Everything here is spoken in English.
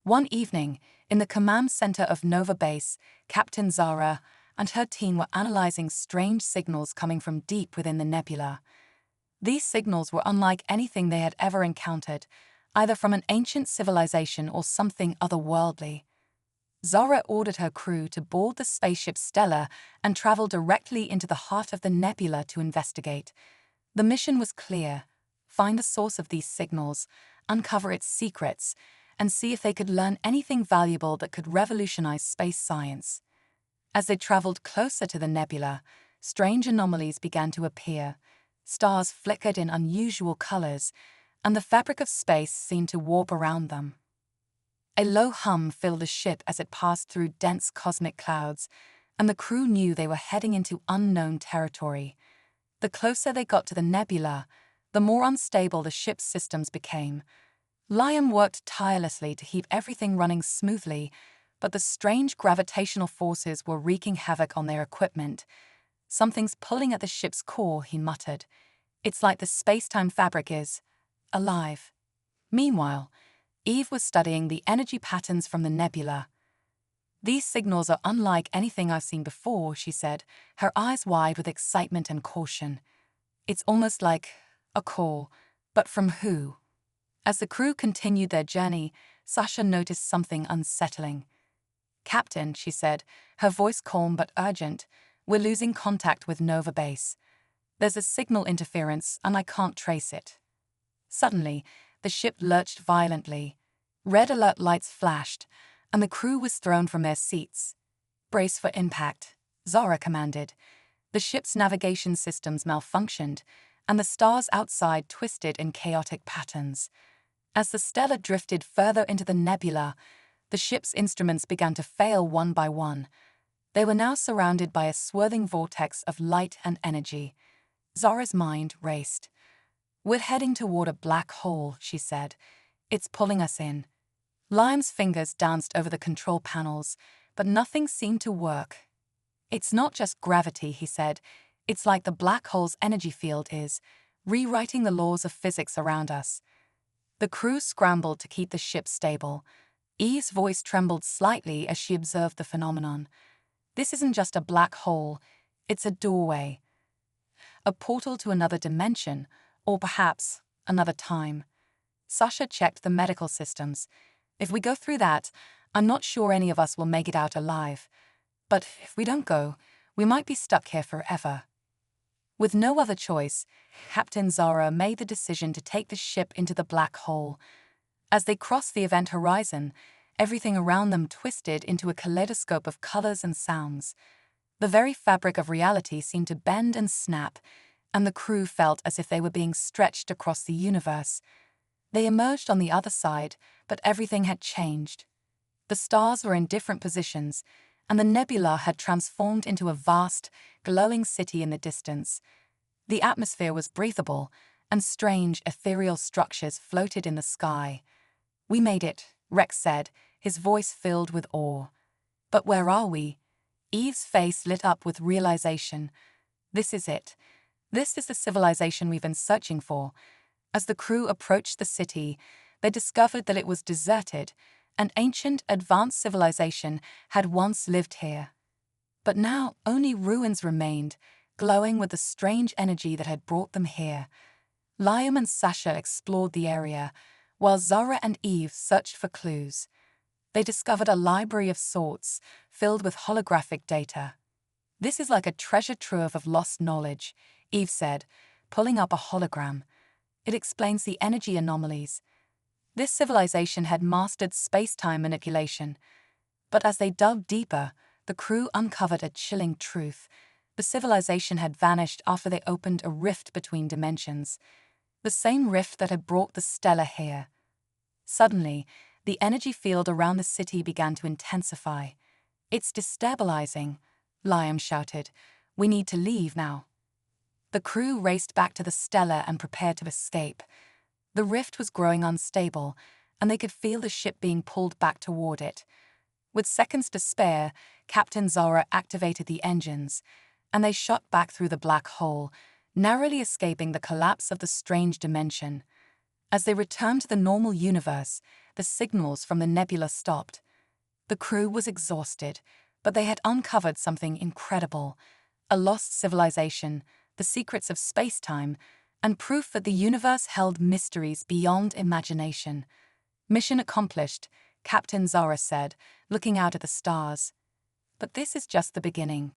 One evening, in the command center of Nova Base, Captain Zara and her team were analyzing strange signals coming from deep within the nebula. These signals were unlike anything they had ever encountered, either from an ancient civilization or something otherworldly. Zara ordered her crew to board the spaceship Stella and travel directly into the heart of the nebula to investigate. The mission was clear: find the source of these signals, uncover its secrets, and see if they could learn anything valuable that could revolutionize space science. As they traveled closer to the nebula, strange anomalies began to appear. Stars flickered in unusual colors, and the fabric of space seemed to warp around them. A low hum filled the ship as it passed through dense cosmic clouds, and the crew knew they were heading into unknown territory. The closer they got to the nebula, the more unstable the ship's systems became. Liam worked tirelessly to keep everything running smoothly, but the strange gravitational forces were wreaking havoc on their equipment. "Something's pulling at the ship's core," he muttered. "It's like the space-time fabric is alive." Meanwhile, Eve was studying the energy patterns from the nebula. "These signals are unlike anything I've seen before," she said, her eyes wide with excitement and caution. "It's almost like a call, but from who?" As the crew continued their journey, Sasha noticed something unsettling. "Captain," she said, her voice calm but urgent, "we're losing contact with Nova Base. There's a signal interference and I can't trace it." Suddenly, the ship lurched violently. Red alert lights flashed, and the crew was thrown from their seats. "Brace for impact," Zara commanded. The ship's navigation systems malfunctioned, and the stars outside twisted in chaotic patterns. As the Stella drifted further into the nebula, the ship's instruments began to fail one by one. They were now surrounded by a swirling vortex of light and energy. Zara's mind raced. "We're heading toward a black hole," she said. "It's pulling us in." Liam's fingers danced over the control panels, but nothing seemed to work. "It's not just gravity," he said. "It's like the black hole's energy field is rewriting the laws of physics around us." The crew scrambled to keep the ship stable. Eve's voice trembled slightly as she observed the phenomenon. "This isn't just a black hole, it's a doorway. A portal to another dimension, or perhaps another time." Sasha checked the medical systems. "If we go through that, I'm not sure any of us will make it out alive. But if we don't go, we might be stuck here forever." With no other choice, Captain Zara made the decision to take the ship into the black hole. As they crossed the event horizon, everything around them twisted into a kaleidoscope of colors and sounds. The very fabric of reality seemed to bend and snap, and the crew felt as if they were being stretched across the universe. They emerged on the other side, but everything had changed. The stars were in different positions, and the nebula had transformed into a vast, glowing city in the distance. The atmosphere was breathable, and strange, ethereal structures floated in the sky. "We made it," Rex said, his voice filled with awe. "But where are we?" Eve's face lit up with realization. "This is it. This is the civilization we've been searching for." As the crew approached the city, they discovered that it was deserted. An ancient, advanced civilization had once lived here. But now only ruins remained, glowing with the strange energy that had brought them here. Liam and Sasha explored the area, while Zara and Eve searched for clues. They discovered a library of sorts, filled with holographic data. "This is like a treasure trove of lost knowledge," Eve said, pulling up a hologram. "It explains the energy anomalies." This civilization had mastered space-time manipulation. But as they dug deeper, the crew uncovered a chilling truth. The civilization had vanished after they opened a rift between dimensions. The same rift that had brought the Stella here. Suddenly, the energy field around the city began to intensify. "It's destabilizing," Liam shouted. "We need to leave now." The crew raced back to the Stella and prepared to escape. The rift was growing unstable, and they could feel the ship being pulled back toward it. With seconds to spare, Captain Zara activated the engines, and they shot back through the black hole, narrowly escaping the collapse of the strange dimension. As they returned to the normal universe, the signals from the nebula stopped. The crew was exhausted, but they had uncovered something incredible: a lost civilization, the secrets of space-time, and proof that the universe held mysteries beyond imagination. "Mission accomplished," Captain Zara said, looking out at the stars. But this is just the beginning.